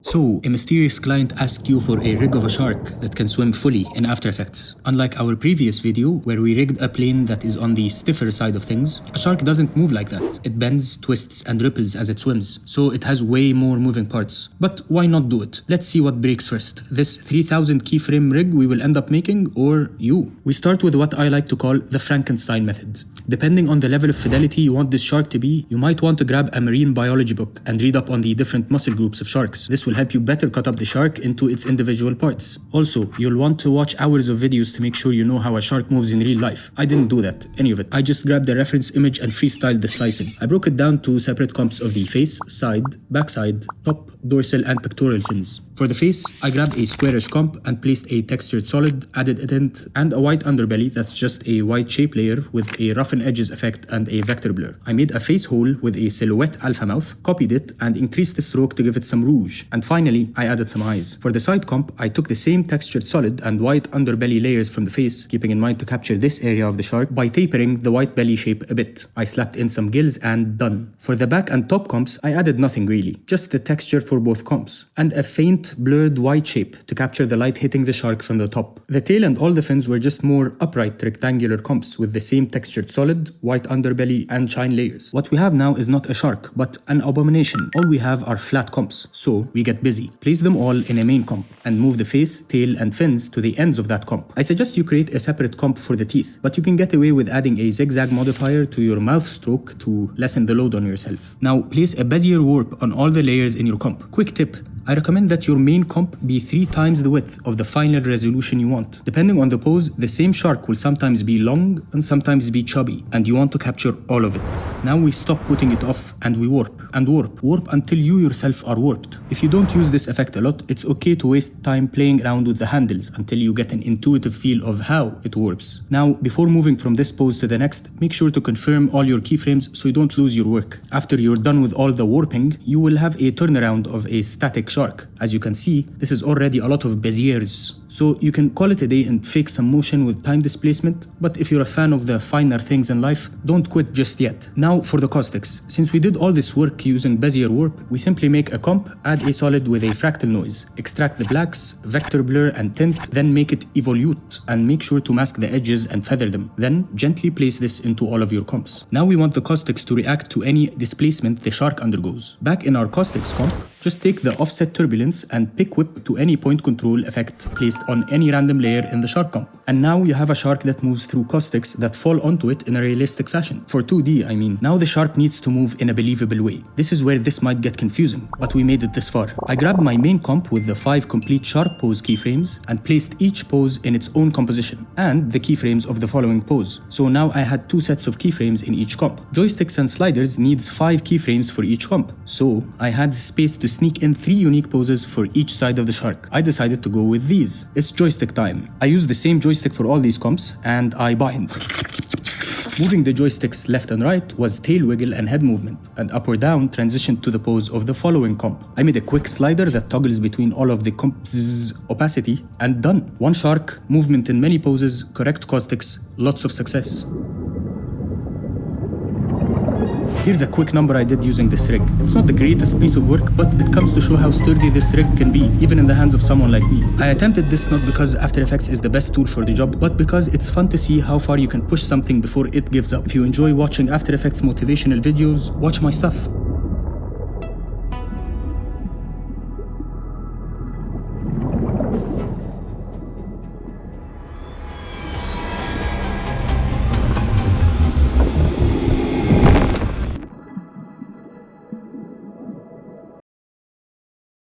So, a mysterious client asked you for a rig of a shark that can swim fully in After Effects. Unlike our previous video, where we rigged a plane that is on the stiffer side of things, a shark doesn't move like that. It bends, twists, and ripples as it swims, so it has way more moving parts. But why not do it? Let's see what breaks first. This 3000 keyframe rig we will end up making, or you. We start with what I like to call the Frankenstein Method. Depending on the level of fidelity you want this shark to be, you might want to grab a marine biology book and read up on the different muscle groups of sharks. This will help you better cut up the shark into its individual parts. Also, you'll want to watch hours of videos to make sure you know how a shark moves in real life. I didn't do that, any of it. I just grabbed the reference image and freestyled the slicing. I broke it down to separate comps of the face, side, backside, top, dorsal, and pectoral fins. For the face, I grabbed a squarish comp and placed a textured solid, added a tint, and a white underbelly that's just a white shape layer with a roughen edges effect and a vector blur. I made a face hole with a silhouette alpha mouth, copied it, and increased the stroke to give it some rouge. And finally, I added some eyes. For the side comp, I took the same textured solid and white underbelly layers from the face, keeping in mind to capture this area of the shark by tapering the white belly shape a bit. I slapped in some gills and done. For the back and top comps, I added nothing really, just the texture for both comps, and a faint blurred white shape to capture the light hitting the shark from the top. The tail and all the fins were just more upright rectangular comps with the same textured solid, white underbelly, and shine layers. What we have now is not a shark, but an abomination. All we have are flat comps, so we get busy. Place them all in a main comp and move the face, tail, and fins to the ends of that comp. I suggest you create a separate comp for the teeth, but you can get away with adding a zigzag modifier to your mouth stroke to lessen the load on yourself. Now place a Bezier warp on all the layers in your comp. Quick tip: I recommend that your main comp be 3 times the width of the final resolution you want. Depending on the pose, the same shark will sometimes be long and sometimes be chubby, and you want to capture all of it. Now we stop putting it off and we warp and warp. Warp until you yourself are warped. If you don't use this effect a lot, it's okay to waste time playing around with the handles until you get an intuitive feel of how it warps. Now, before moving from this pose to the next, make sure to confirm all your keyframes so you don't lose your work. After you're done with all the warping, you will have a turnaround of a static shark. As you can see, this is already a lot of Beziers. So you can call it a day and fake some motion with time displacement, but if you're a fan of the finer things in life, don't quit just yet. Now for the caustics. Since we did all this work using Bezier warp, we simply make a comp, add a solid with a fractal noise, extract the blacks, vector blur and tint, then make it evolute and make sure to mask the edges and feather them. Then gently place this into all of your comps. Now we want the caustics to react to any displacement the shark undergoes. Back in our caustics comp, just take the offset turbulence and pick whip to any point control effect placed on any random layer in the shark comp. And now you have a shark that moves through caustics that fall onto it in a realistic fashion. For 2D, I mean. Now the shark needs to move in a believable way. This is where this might get confusing, but we made it this far. I grabbed my main comp with the 5 complete shark pose keyframes and placed each pose in its own composition and the keyframes of the following pose. So now I had 2 sets of keyframes in each comp. Joysticks and sliders needs 5 keyframes for each comp. So I had space to sneak in 3 unique poses for each side of the shark. I decided to go with these. It's joystick time. I use the same joystick for all these comps and I bind. Moving the joysticks left and right was tail wiggle and head movement, and up or down transitioned to the pose of the following comp. I made a quick slider that toggles between all of the comps' opacity, and done. One shark, movement in many poses, correct caustics, lots of success. Here's a quick number I did using this rig. It's not the greatest piece of work, but it comes to show how sturdy this rig can be, even in the hands of someone like me. I attempted this not because After Effects is the best tool for the job, but because it's fun to see how far you can push something before it gives up. If you enjoy watching After Effects motivational videos, watch my stuff.